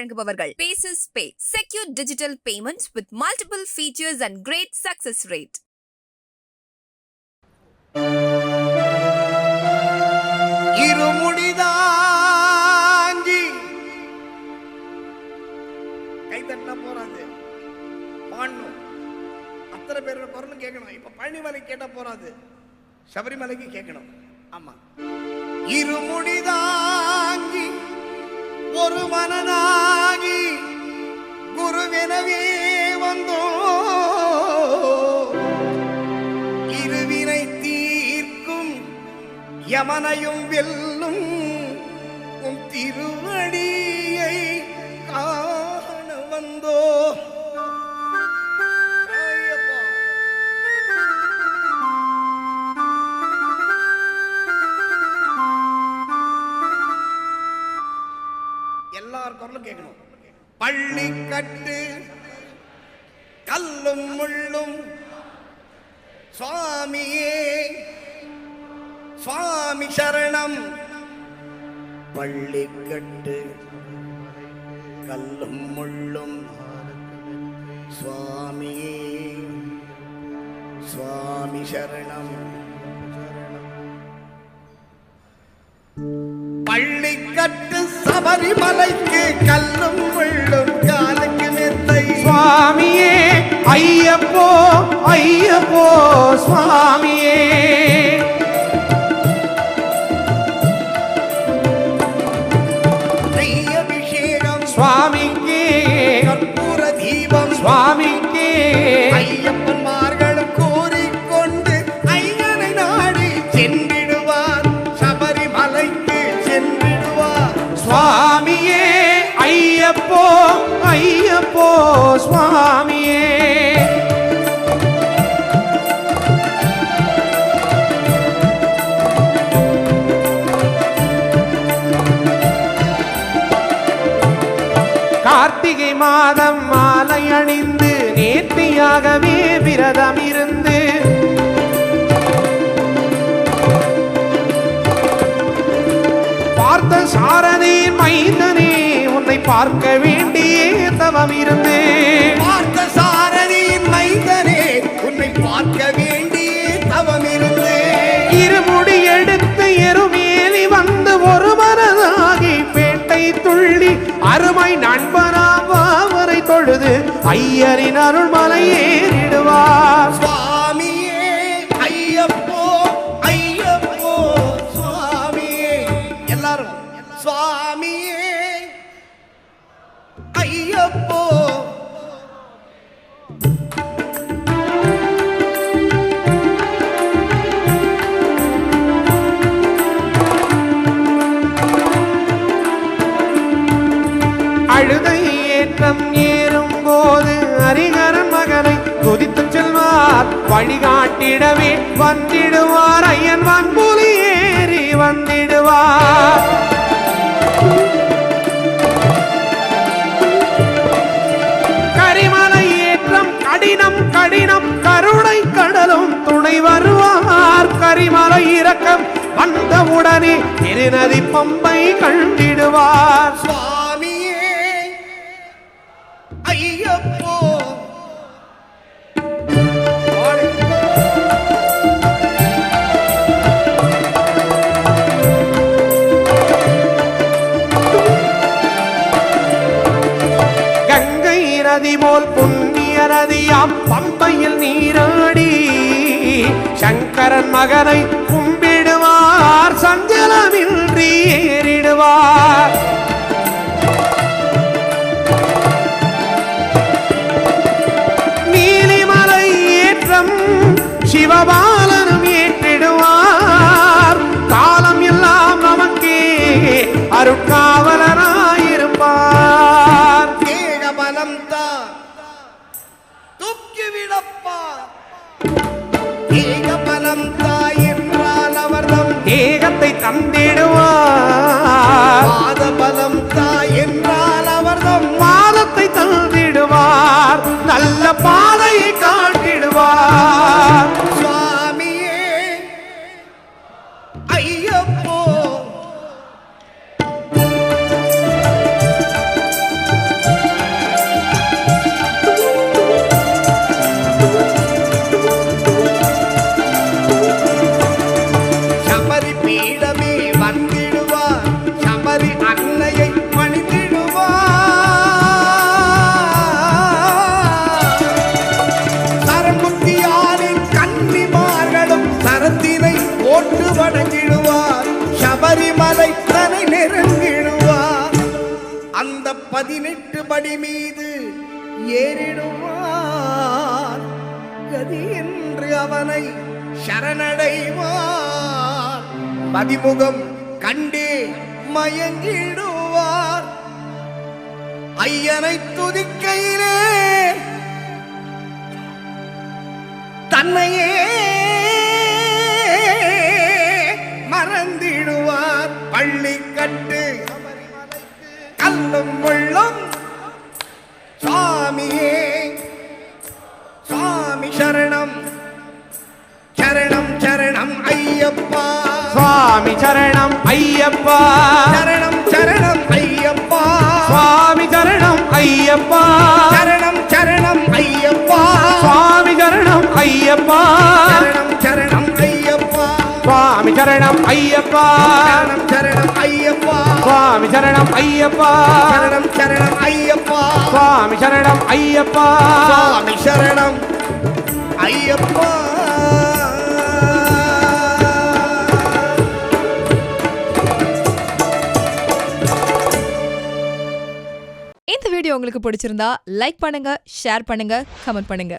வழங்குபவர்கள் Paces Pay, secure digital payments with multiple features and great success rate. இருமுடிதாங்கி கை தட்டினா போறாது, பாடணும். அத்தனை பேரோட குரலும் கேட்கணும். இப்ப பழனிமலை கேட்டா போறாது, சபரிமலைக்கு கேட்கணும். ஆமா, இருமுடிதாங்கி ஒரு மனநாகி குருவெனவே வந்தோ, இருவினை தீர்க்கும் யமனையும் வெல்லும் உன் திருவடியை காண வந்தோ. எல்லார் குரலும் கேட்கணும். பள்ளி கட்டு கல்லும் முள்ளும் சுவாமியே சுவாமி சரணம். பள்ளி கட்டு கல்லும் முள்ளும் சுவாமியே சுவாமி சரணம். பள்ளி கட்டு சபரிமலைக்கு கல்லும் முள்ளும் காலுக்கு மெத்தை. சுவாமியே ஐயப்போ ஐயப்போ சுவாமியே. நெய்யபிஷேகம் சுவாமிக்கே, கற்பூர தீபம் சுவாமிக்கே. ஐயப்பன்மார்களும் கூறிக்கொண்டு ஐயனை நாடி சென்றிடுவார், சபரிமலைக்கு சென்றிடுவார். சுவாமியே ஐயப்போ ஐயப்போ சுவாமியே. கார்த்திகை மாதம் மாலை அணிந்து நேர்த்தியாகவே விரதம் இருந்து பார்த்த சாரதியின் மைந்தனே உன்னை பார்க்க வேண்டியே தவம் இருந்து. பார்த்த சாரதியின் மைந்தனே உன்னை பார்க்க வேண்டியே தவம் இருந்து. இருமுடி எடுத்து எருமேலி வந்து ஒரு மனதாகி பேட்டை துள்ளி அருமை நண்பனாவரை தொழுது ஐயரின் அருள்மலை ஏறிடுவார். சுவாமியே ஐயப்போ ஐயப்போ சுவாமியே. எல்லாரும் சுவாமியே ஐயப்போ. அழுதை ஏற்றம் ஏறும் போது ஹரிஹரன் மகனை துதித்து செல்வார். வழிகாட்டிடவே வந்திடுவார், ஐயன் வன்புலி ஏறி வந்திடுவார். கரிமலை ஏற்றம் கடினம் கடினம் கருணை கடலும் துணை வருவார். கரிமலை இறக்கம் வந்தவுடனே திருநதி பம்பை கண்டிடுவார். சுவாமியே ஐயப்போ. கங்கை நதி போல் புண்ணிய நதியாம் பம்பையில் நீராடி சங்கரன் மகனை கும்பிடுவார், சஞ்சலமின்றி ஏறிடுவார். நீலிமலை ஏற்றம் சிவபாலனும் ஏற்றிடுவார். காலம் எல்லாம் நமக்கே அருட்காவலராயிருப்பார். தேகபலம் தான் தூக்கிவிடப்பா. தேகபலம் தான் என்றால் அவர்தம் தேகத்தை தந்திடுவார். பாதபலம் தான் என்றால் அவர்தம் பாதத்தை தந்திடுவார். நல்ல பாதையை காட்டிடுவார். சுவாமியே ஐயப்போ. வணங்கிடுவார், சபரிமலை தனை நெருங்கிடுவார். அந்த 18 படி மீது ஏறிடுவார், கதி என்று அவனை சரணடைவார். மதிமுகம் கண்டே மயங்கிடுவார். ஐயனை துதிக்கையிலே தன்னையே மறந்திடுவார். பள்ளி கட்டு கல்லும் முள்ளும் சுவாமியே, சுவாமி சரணம் சரணம் சரணம் ஐயப்பா, சுவாமி சரணம் ஐயப்பா, சரணம் சரணம் ஐயப்பா, சுவாமி சரணம் ஐயப்பா, சரணம் சரணம் ஐயப்பா, சுவாமி சரணம் ஐயப்பா, சரணம் சரணம் ஐயப்பா, சுவாமி சரணம் ஐயப்பா, சரணம் சரணம் ஐயப்பா, சுவாமி சரணம் ஐயப்பா, சரணம் சரணம் ஐயப்பா, சுவாமி சரணம் ஐயப்பா, சுவாமி சரணம் ஐயப்பா. இந்த வீடியோ உங்களுக்கு பிடிச்சிருந்தா லைக் பண்ணுங்க, ஷேர் பண்ணுங்க, கமெண்ட் பண்ணுங்க.